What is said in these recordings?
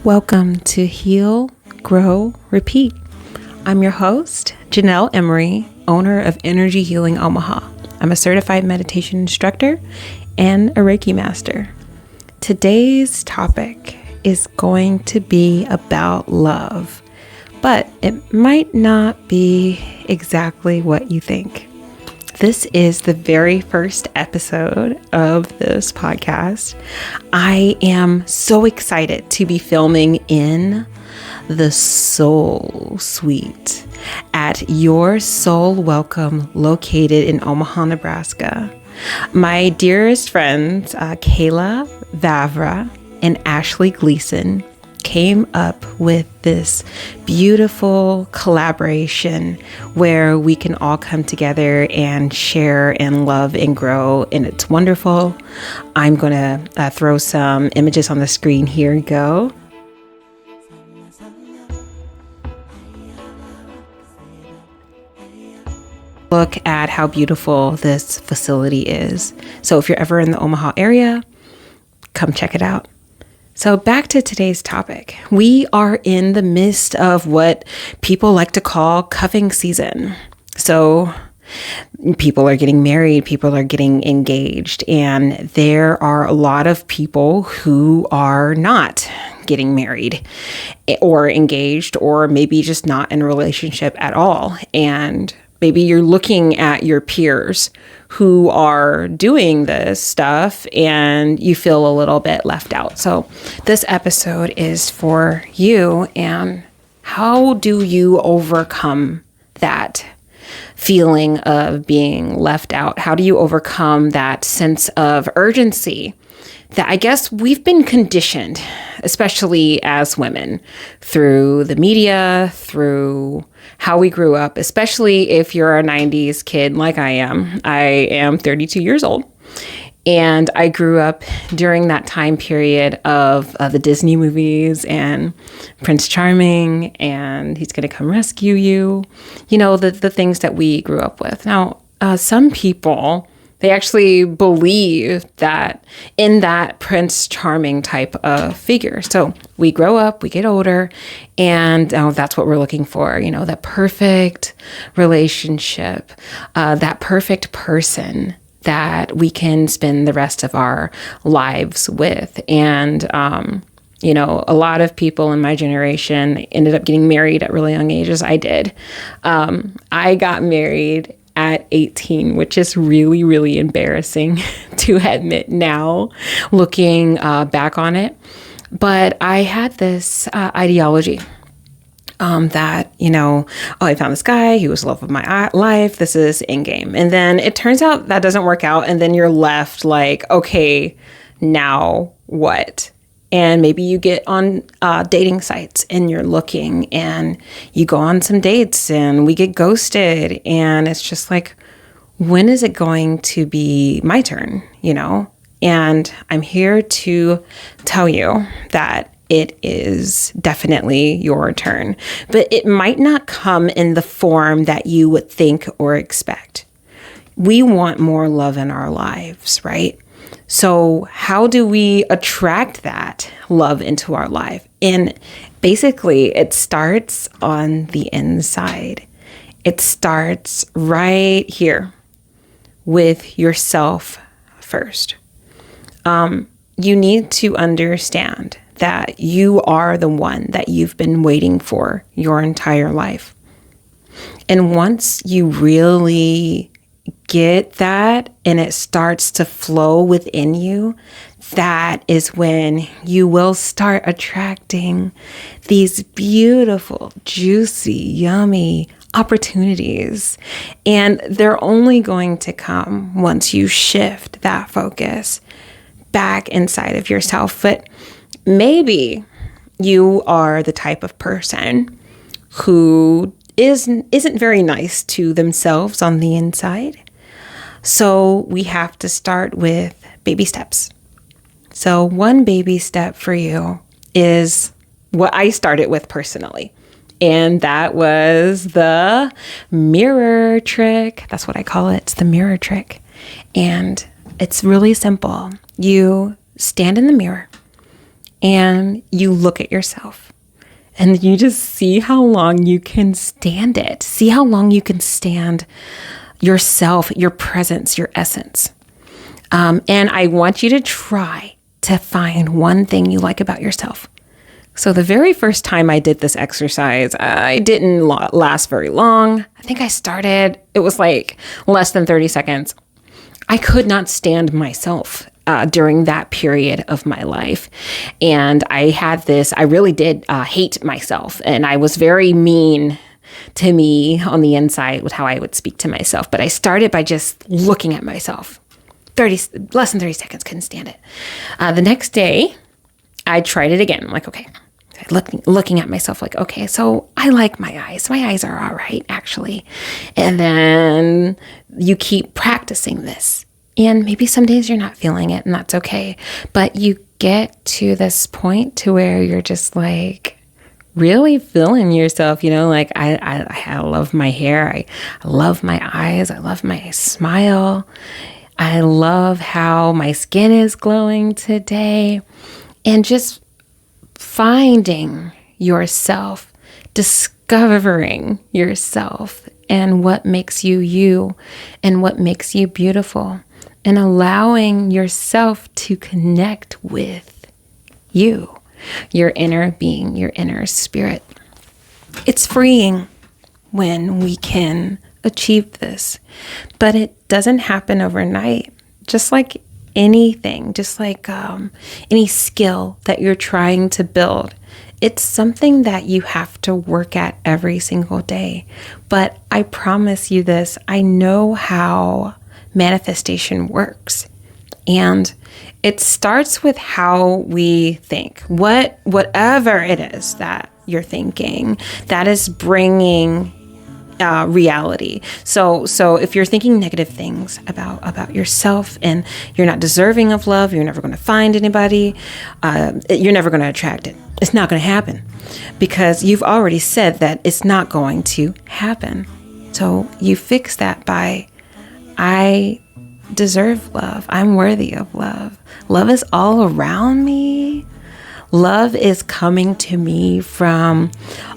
Welcome to Heal, Grow, Repeat. I'm your host, Jenelle Emery, owner of Energy Healing Omaha. I'm a certified meditation instructor and a Reiki master. Today's topic is going to be about love, but it might not be exactly what you think. This is the very first episode of this podcast. I am so excited to be filming in the Soul Suite at Your Soul Welcome, located in Omaha, Nebraska. My dearest friends, Kayla Vavra and Ashley Gleason, came up with this beautiful collaboration where we can all come together and share and love and grow, and it's wonderful. I'm going to throw some images on the screen. Here you go. Look at how beautiful this facility is. So if you're ever in the Omaha area, come check it out. So back to today's topic. We are in the midst of what people like to call cuffing season. So people are getting married, people are getting engaged, and there are a lot of people who are not getting married or engaged, or maybe just not in a relationship at all. And maybe you're looking at your peers who are doing this stuff and you feel a little bit left out. So this episode is for you. And how do you overcome that feeling of being left out? How do you overcome that sense of urgency that I guess we've been conditioned, especially as women, through the media, through how we grew up, especially if you're a 90s kid like I am. I am 32 years old, and I grew up during that time period of the Disney movies and Prince Charming, and he's going to come rescue you. You know, the things that we grew up with. Now, some people, they actually believe that in that Prince Charming type of figure. So we grow up, we get older, and that's what we're looking for. You know, that perfect relationship, that perfect person that we can spend the rest of our lives with. And, you know, a lot of people in my generation ended up getting married at really young ages. I did. I got married at 18, which is really, really embarrassing to admit now, looking back on it. But I had this ideology that, you know, I found this guy, he was the love of my life, this is endgame. And then it turns out that doesn't work out. And then you're left like, okay, now what? And maybe you get on dating sites and you're looking and you go on some dates and we get ghosted. And it's just like, when is it going to be my turn, you know? And I'm here to tell you that it is definitely your turn. But it might not come in the form that you would think or expect. We want more love in our lives, right? So how do we attract that love into our life? And basically, it starts on the inside. It starts right here with yourself first. You need to understand that you are the one that you've been waiting for your entire life. And once you really get that and it starts to flow within you, that is when you will start attracting these beautiful, juicy, yummy opportunities. And they're only going to come once you shift that focus back inside of yourself. But maybe you are the type of person who isn't very nice to themselves on the inside. So we have to start with baby steps. So one baby step for you is what I started with personally. And that was the mirror trick. That's what I call it. It's the mirror trick. And it's really simple. You stand in the mirror and you look at yourself and you just see how long you can stand it. See how long you can stand yourself, your presence, your essence. And I want you to try to find one thing you like about yourself. So the very first time I did this exercise, I didn't last very long. I think I started, it was like less than 30 seconds. I could not stand myself during that period of my life. And I had this, I really did hate myself. And I was very mean to me on the inside with how I would speak to myself. But I started by just looking at myself. Less than 30 seconds, couldn't stand it. The next day, I tried it again. I'm like, okay. Looking at myself like, okay, so I like my eyes. My eyes are all right, actually. And then you keep practicing this. And maybe some days you're not feeling it, and that's okay. But you get to this point to where you're just like really feeling yourself, like I love my hair. I love my eyes. I love my smile. I love how my skin is glowing today. And just finding yourself, discovering yourself and what makes you you and what makes you beautiful, and allowing yourself to connect with you, your inner being, your inner spirit. It's freeing when we can achieve this, but it doesn't happen overnight. Just like anything, just like any skill that you're trying to build, it's something that you have to work at every single day. But I promise you this, I know how manifestation works. And it starts with how we think. Whatever it is that you're thinking, that is bringing reality. So if you're thinking negative things about yourself and you're not deserving of love, you're never going to find anybody, you're never going to attract it. It's not going to happen because you've already said that it's not going to happen. So you fix that by, I deserve love. I'm worthy of love. Love is all around me. Love is coming to me from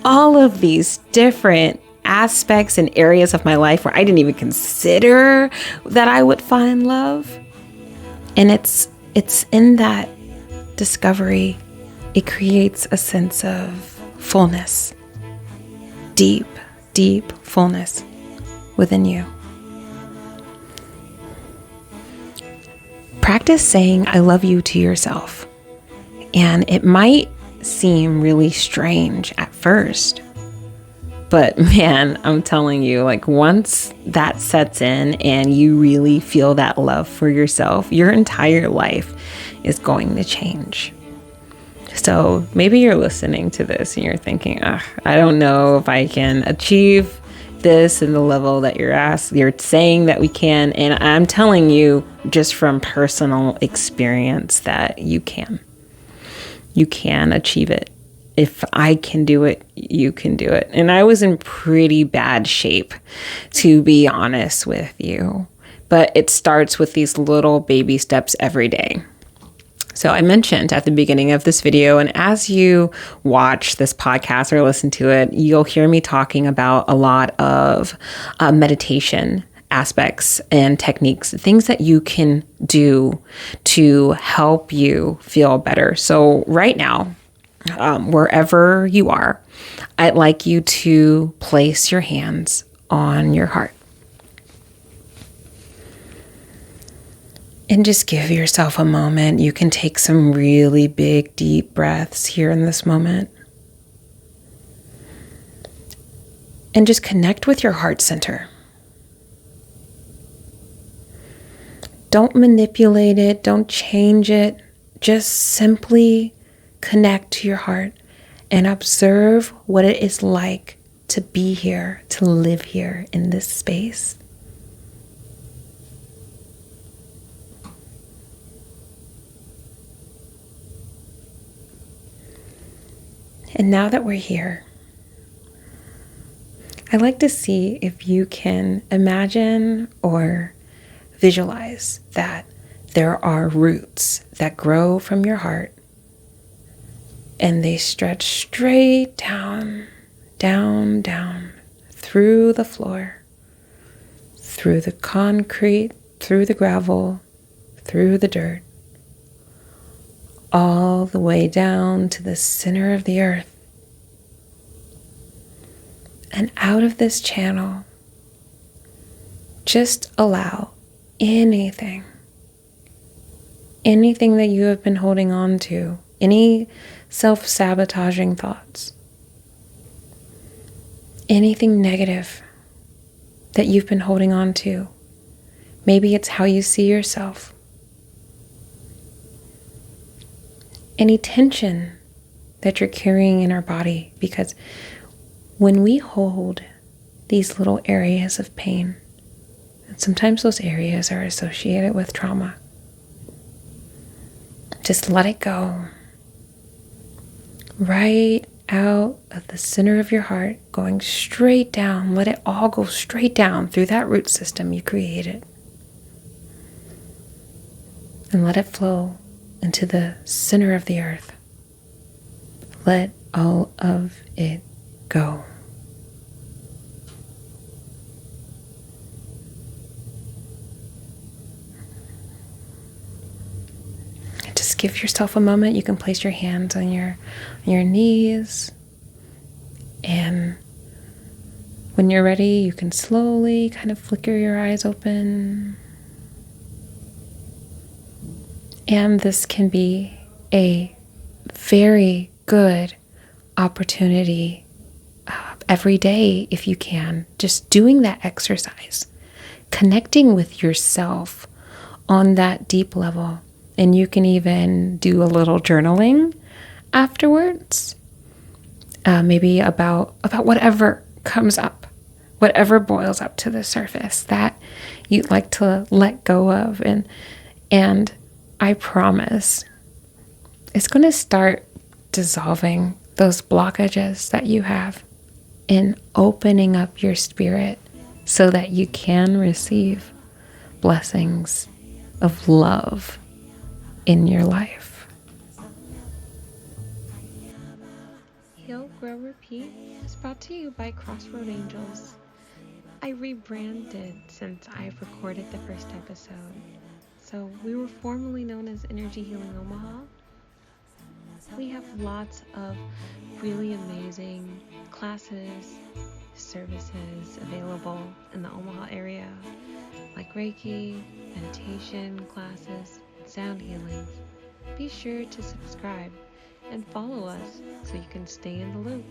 all of these different aspects and areas of my life where I didn't even consider that I would find love. And it's in that discovery, it creates a sense of fullness, deep, deep fullness within you. Practice saying I love you to yourself. And it might seem really strange at first, but man, I'm telling you, like once that sets in and you really feel that love for yourself, your entire life is going to change. So maybe you're listening to this and you're thinking, I don't know if I can achieve this in the level that you're saying that we can. And I'm telling you just from personal experience that you can achieve it. If I can do it, you can do it. And I was in pretty bad shape, to be honest with you. But it starts with these little baby steps every day. So I mentioned at the beginning of this video, and as you watch this podcast or listen to it, you'll hear me talking about a lot of meditation aspects and techniques, things that you can do to help you feel better. So right now, wherever you are, I'd like you to place your hands on your heart. And just give yourself a moment. You can take some really big, deep breaths here in this moment. And just connect with your heart center. Don't manipulate it. Don't change it. Just simply connect to your heart and observe what it is like to be here, to live here in this space. And now that we're here, I'd like to see if you can imagine or visualize that there are roots that grow from your heart, and they stretch straight down, down, down, through the floor, through the concrete, through the gravel, through the dirt, all the way down to the center of the earth. And out of this channel, just allow anything that you have been holding on to, any self-sabotaging thoughts, anything negative that you've been holding on to. Maybe it's how you see yourself. Any tension that you're carrying in our body, because when we hold these little areas of pain, and sometimes those areas are associated with trauma, just let it go. Right out of the center of your heart, going straight down. Let it all go straight down through that root system you created. And let it flow into the center of the earth. Let all of it go. Just give yourself a moment. You can place your hands on your knees, and when you're ready, you can slowly kind of flicker your eyes open. And this can be a very good opportunity every day, if you can, just doing that exercise, connecting with yourself on that deep level. And you can even do a little journaling afterwards, maybe about whatever comes up, whatever boils up to the surface that you'd like to let go of. And I promise it's going to start dissolving those blockages that you have and opening up your spirit so that you can receive blessings of love in your life. Heal, Grow, Repeat is brought to you by Crossroad Angels. I rebranded since I've recorded the first episode. So we were formerly known as Energy Healing Omaha. We have lots of really amazing classes, services available in the Omaha area, like Reiki, meditation classes, sound healings. Be sure to subscribe and follow us so you can stay in the loop.